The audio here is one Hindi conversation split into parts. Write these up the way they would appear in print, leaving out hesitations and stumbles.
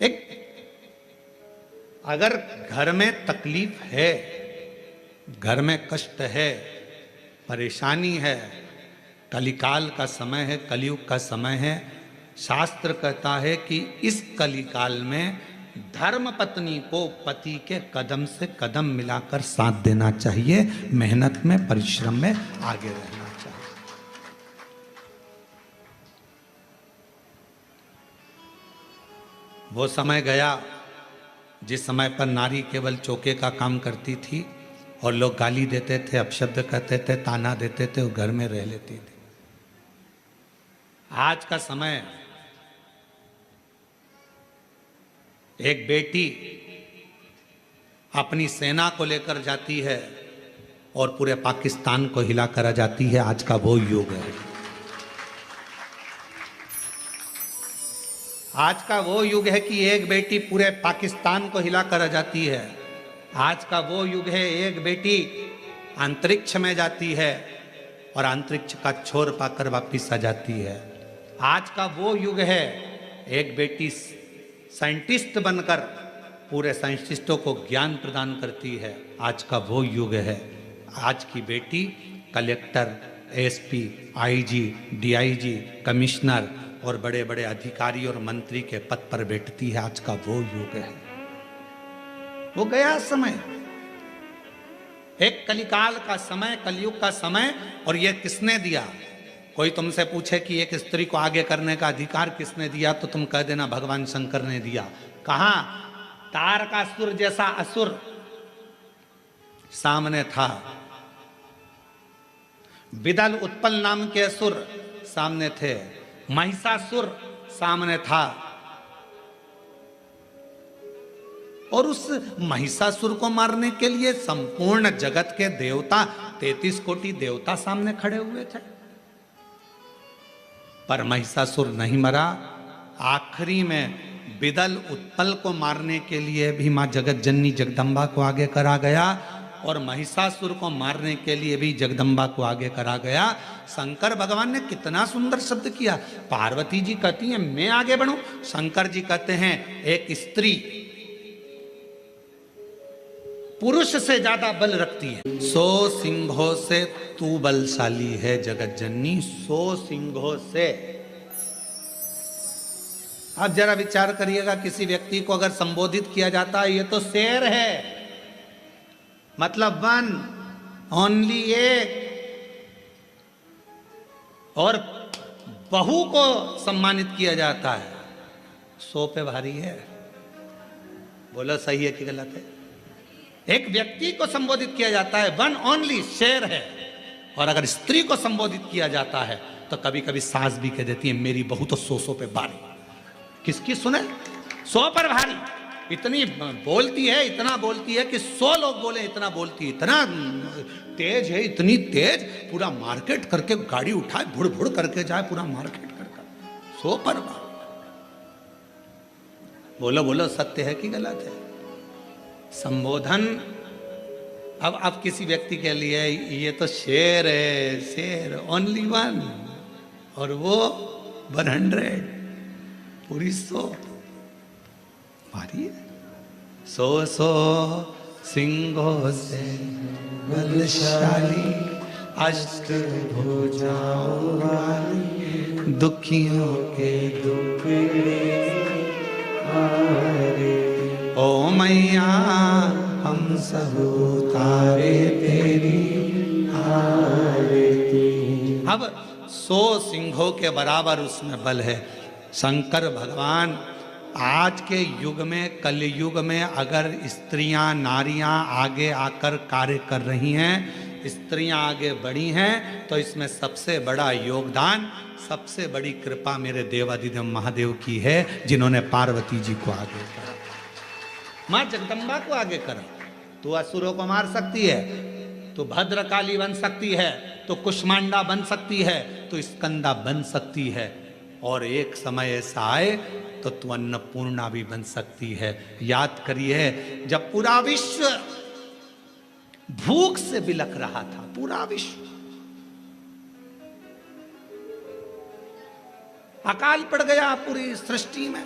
एक अगर घर में तकलीफ है, घर में कष्ट है, परेशानी है, कलिकाल का समय है, कलयुग का समय है, शास्त्र कहता है कि इस कलिकाल में धर्म पत्नी को पति के कदम से कदम मिलाकर साथ देना चाहिए, मेहनत में, परिश्रम में आगे रहना चाहिए। वो समय गया जिस समय पर नारी केवल चौके का काम करती थी और लोग गाली देते थे, अपशब्द कहते थे, ताना देते थे, वो घर में रह लेती थी। आज का समय, एक बेटी अपनी सेना को लेकर जाती है और पूरे पाकिस्तान को हिला कर आ जाती है। आज का वो युग है। आज का वो युग है कि एक बेटी पूरे पाकिस्तान को हिला कर आ जाती है। आज का वो युग है, एक बेटी अंतरिक्ष में जाती है और अंतरिक्ष का छोर पाकर वापिस आ जाती है। आज का वो युग है, एक बेटी साइंटिस्ट बनकर पूरे साइंटिस्टों को ज्ञान प्रदान करती है। आज का वो युग है। आज की बेटी collector, SP, IG, DIG, commissioner और बड़े बड़े अधिकारी और मंत्री के पद पर बैठती है। आज का वो युग है। वो गया समय, एक कलिकाल का समय, कलयुग का समय। और ये किसने दिया? कोई तुमसे पूछे कि एक स्त्री को आगे करने का अधिकार किसने दिया, तो तुम कह देना भगवान शंकर ने दिया। कहां? तारकासुर जैसा असुर सामने था, विदल उत्पल नाम के असुर सामने थे, महिषासुर सामने था। और उस महिषासुर को मारने के लिए संपूर्ण जगत के देवता, 33 कोटि देवता सामने खड़े हुए थे, पर महिषासुर नहीं मरा। आखिरी में विदल उत्पल को मारने के लिए भी मां जगत जननी जगदम्बा को आगे करा गया और महिषासुर को मारने के लिए भी जगदम्बा को आगे करा गया। शंकर भगवान ने कितना सुंदर शब्द किया। पार्वती जी कहती हैं मैं आगे बढ़ूं, शंकर जी कहते हैं एक स्त्री पुरुष से ज्यादा बल रखती है। 100 सिंहों से तू बलशाली है जगत जननी, 100 सिंहों से। आप जरा विचार करिएगा, किसी व्यक्ति को अगर संबोधित किया जाता है ये तो शेर है, मतलब वन ओनली एक, और बहू को सम्मानित किया जाता है 100 पे भारी है। बोलो सही है कि गलत है? एक व्यक्ति को संबोधित किया जाता है वन ओनली, शेर है। और अगर स्त्री को संबोधित किया जाता है तो कभी कभी सास भी कह देती है मेरी बहू तो 100 पे भारी। किसकी सुने? 100 पर भारी। इतनी बोलती है, इतना बोलती है कि 100 लोग बोले इतना बोलती है, इतना तेज है, इतनी तेज, पूरा मार्केट करके गाड़ी उठाए, भुड़ भुड़ करके जाए, पूरा मार्केट करके 100 पर भारी। बोलो बोलो सत्य है कि गलत है? संबोधन अब किसी व्यक्ति के लिए ये तो शेर है, शेर ओनली वन, और वो 100, पूरी 100 भारी है। 100 सिंहों से बलशाली, अष्टभुजाओं वाली, दुखियों के दुख हारे। ओ मैया हम सब उतारे तेरी आरती। अब 100 सिंहों के बराबर उसमें बल है। शंकर भगवान आज के युग में, कलयुग में अगर स्त्रियां, नारियां आगे आकर कार्य कर रही हैं, स्त्रियां आगे बढ़ी हैं, तो इसमें सबसे बड़ा योगदान, सबसे बड़ी कृपा मेरे देवादिदेव महादेव की है, जिन्होंने पार्वती जी को आगे करा, मां जगदम्बा को आगे करा। तू असुरों को मार सकती है, तो भद्रकाली बन सकती है, तो कुष्मांडा बन सकती है, तो स्कंदा बन सकती है, और एक समय ऐसा आए तो तू अन्नपूर्णा भी बन सकती है। याद करिए जब पूरा विश्व भूख से बिलख रहा था, पूरा विश्व, अकाल पड़ गया पूरी सृष्टि में,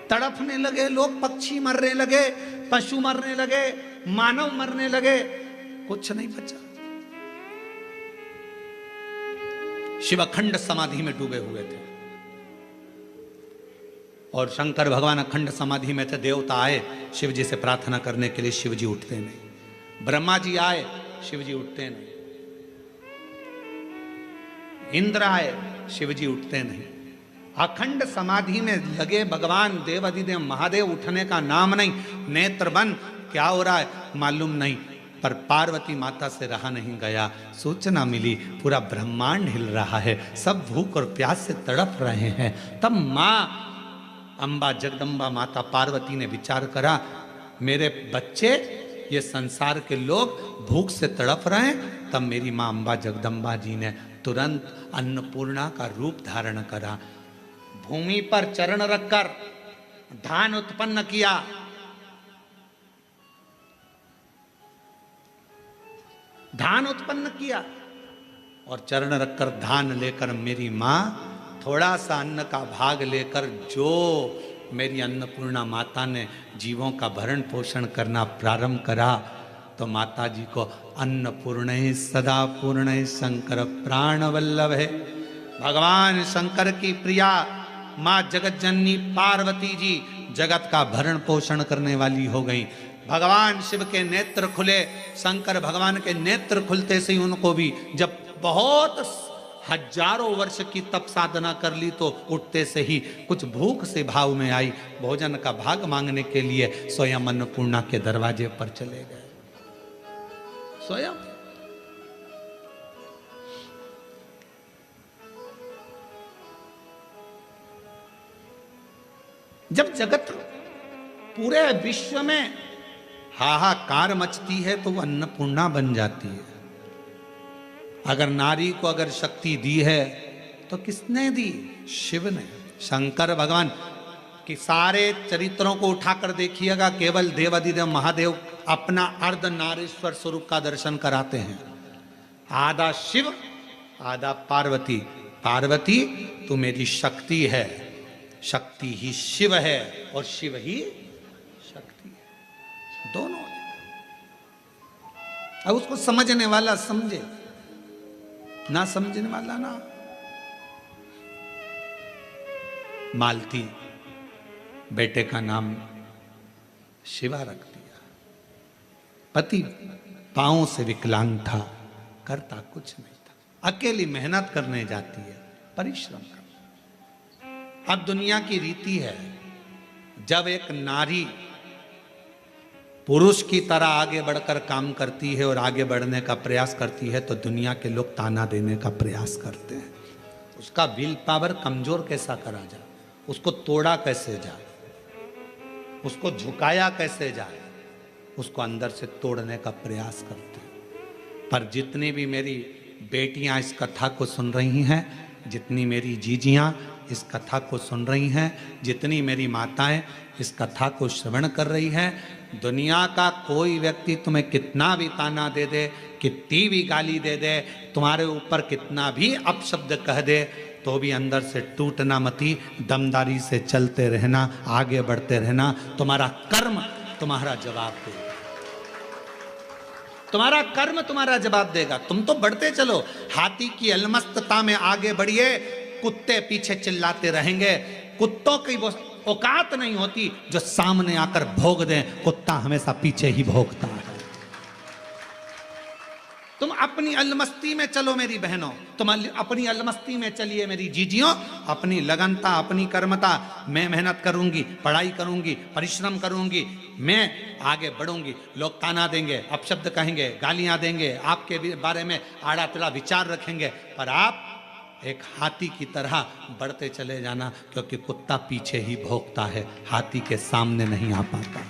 तड़पने लगे लोग, पक्षी मरने लगे, पशु मरने लगे, मानव मरने लगे, कुछ नहीं बचा। शिव अखंड समाधि में डूबे हुए थे और शंकर भगवान अखंड समाधि में थे। देवता आए शिव जी से प्रार्थना करने के लिए, शिव जी उठते नहीं। ब्रह्मा जी आए, शिव जी उठते नहीं। इंद्र आए, शिव जी उठते नहीं। अखंड समाधि में लगे भगवान देवाधिदेव महादेव, उठने का नाम नहीं। नेत्र बंद, क्या हो रहा है मालूम नहीं, पर पार्वती माता से रहा नहीं गया। सूचना मिली पूरा ब्रह्मांड हिल रहा है, सब भूख और प्यास से तड़प रहे हैं। तब माँ अम्बा जगदम्बा माता पार्वती ने विचार करा, मेरे बच्चे ये संसार के लोग भूख से तड़प रहे हैं। तब मेरी माँ अम्बा जगदम्बा जी ने तुरंत अन्नपूर्णा का रूप धारण करा। भूमि पर चरण रखकर धान उत्पन्न किया। धान उत्पन्न किया और चरण रखकर धान लेकर मेरी माँ थोड़ा सा अन्न का भाग लेकर, जो मेरी अन्नपूर्णा माता ने जीवों का भरण पोषण करना प्रारंभ करा, तो माता जी को अन्नपूर्ण सदा पूर्ण शंकर प्राण वल्लभ है। भगवान शंकर की प्रिया माँ जगत जननी पार्वती जी जगत का भरण पोषण करने वाली हो गई। भगवान शिव के नेत्र खुले, शंकर भगवान के नेत्र खुलते से ही उनको भी, जब बहुत हजारों वर्ष की तप साधना कर ली तो उठते से ही कुछ भूख से भाव में आई, भोजन का भाग मांगने के लिए स्वयं अन्नपूर्णा के दरवाजे पर चले गए। स्वयं जब जगत पूरे विश्व में हाहाकार मचती है तो वो अन्नपूर्णा बन जाती है। अगर नारी को अगर शक्ति दी है तो किसने दी? शिव ने। शंकर भगवान कि सारे चरित्रों को उठाकर देखिएगा, केवल देवाधिदेव महादेव अपना अर्ध नारीश्वर स्वरूप का दर्शन कराते हैं। आधा शिव आधा पार्वती। पार्वती तू मेरी शक्ति है, शक्ति ही शिव है और शिव ही शक्ति है, दोनों। अब उसको समझने वाला समझे, ना समझने वाला ना। मालती बेटे का नाम शिवा रख दिया। पति पांवों से विकलांग था, करता कुछ नहीं था। अकेली मेहनत करने जाती है, परिश्रम कर। अब दुनिया की रीति है, जब एक नारी पुरुष की तरह आगे बढ़कर काम करती है और आगे बढ़ने का प्रयास करती है तो दुनिया के लोग ताना देने का प्रयास करते हैं। उसका विल पावर कमजोर कैसा करा जाए, उसको तोड़ा कैसे जाए, उसको झुकाया कैसे जाए, उसको अंदर से तोड़ने का प्रयास करते हैं। पर जितनी भी मेरी बेटियां इस कथा को सुन रही हैं, जितनी मेरी जीजियां इस कथा को सुन रही हैं, जितनी मेरी माताएं इस कथा को श्रवण कर रही हैं, दुनिया का कोई व्यक्ति तुम्हें कितना भी ताना दे दे, कितनी भी गाली दे दे, तुम्हारे ऊपर कितना भी अपशब्द कह दे, तो भी अंदर से टूटना मती, दमदारी से चलते रहना, आगे बढ़ते रहना। तुम्हारा कर्म तुम्हारा जवाब देगा, तुम्हारा कर्म तुम्हारा जवाब देगा। तुम तो बढ़ते चलो, हाथी की अलमस्तता में आगे बढ़िए, कुत्ते पीछे चिल्लाते रहेंगे। कुत्तों की वो औकात नहीं होती जो सामने आकर भोग दें, कुत्ता हमेशा पीछे ही भोगता है। तुम अपनी अलमस्ती में चलो मेरी बहनों, तुम अपनी अलमस्ती में चलिए मेरी जीजियों, अपनी लगनता, अपनी कर्मता। मैं मेहनत करूंगी, पढ़ाई करूंगी, परिश्रम करूंगी, मैं आगे बढ़ूंगी। लोग ताना देंगे, अपशब्द कहेंगे, गालियां देंगे, आपके बारे में आड़ा टेढ़ा विचार रखेंगे, पर आप एक हाथी की तरह बढ़ते चले जाना, क्योंकि कुत्ता पीछे ही भौंकता है, हाथी के सामने नहीं आ पाता।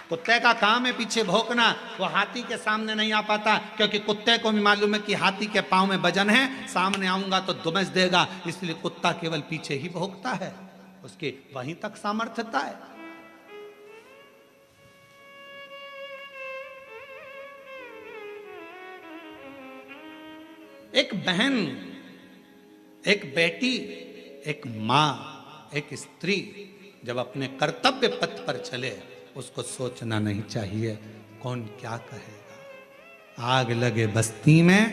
कुत्ते का काम है पीछे भौंकना, वो हाथी के सामने नहीं आ पाता, क्योंकि कुत्ते को भी मालूम है कि हाथी के पांव में वजन है, सामने आऊंगा तो दुमस देगा, इसलिए कुत्ता केवल पीछे ही भौंकता है, उसकी वहीं तक सामर्थ्यता है। एक बहन, एक बेटी, एक मां, एक स्त्री जब अपने कर्तव्य पथ पर चले उसको सोचना नहीं चाहिए कौन क्या कहेगा। आग लगे बस्ती में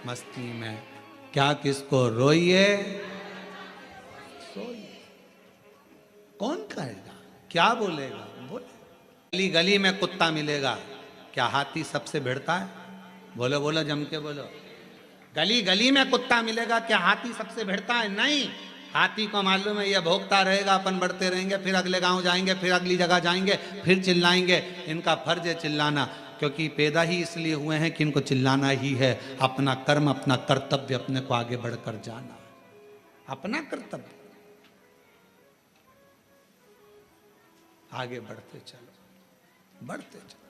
मस्ती में, क्या किसको रोइए सोइए, कौन कहेगा क्या बोलेगा बोले। गली गली में कुत्ता मिलेगा, क्या हाथी सबसे भिड़ता है? बोलो बोलो जम के बोलो। गली गली में कुत्ता मिलेगा, क्या हाथी सबसे भिड़ता है? नहीं। हाथी को मालूम है ये भोगता रहेगा, अपन बढ़ते रहेंगे, फिर अगले गांव जाएंगे, फिर अगली जगह जाएंगे, फिर चिल्लाएंगे। इनका फर्ज है चिल्लाना, क्योंकि पैदा ही इसलिए हुए हैं कि इनको चिल्लाना ही है। अपना कर्म अपना कर्तव्य अपने को आगे बढ़कर जाना, अपना कर्तव्य आगे बढ़ते चलो, बढ़ते चलो।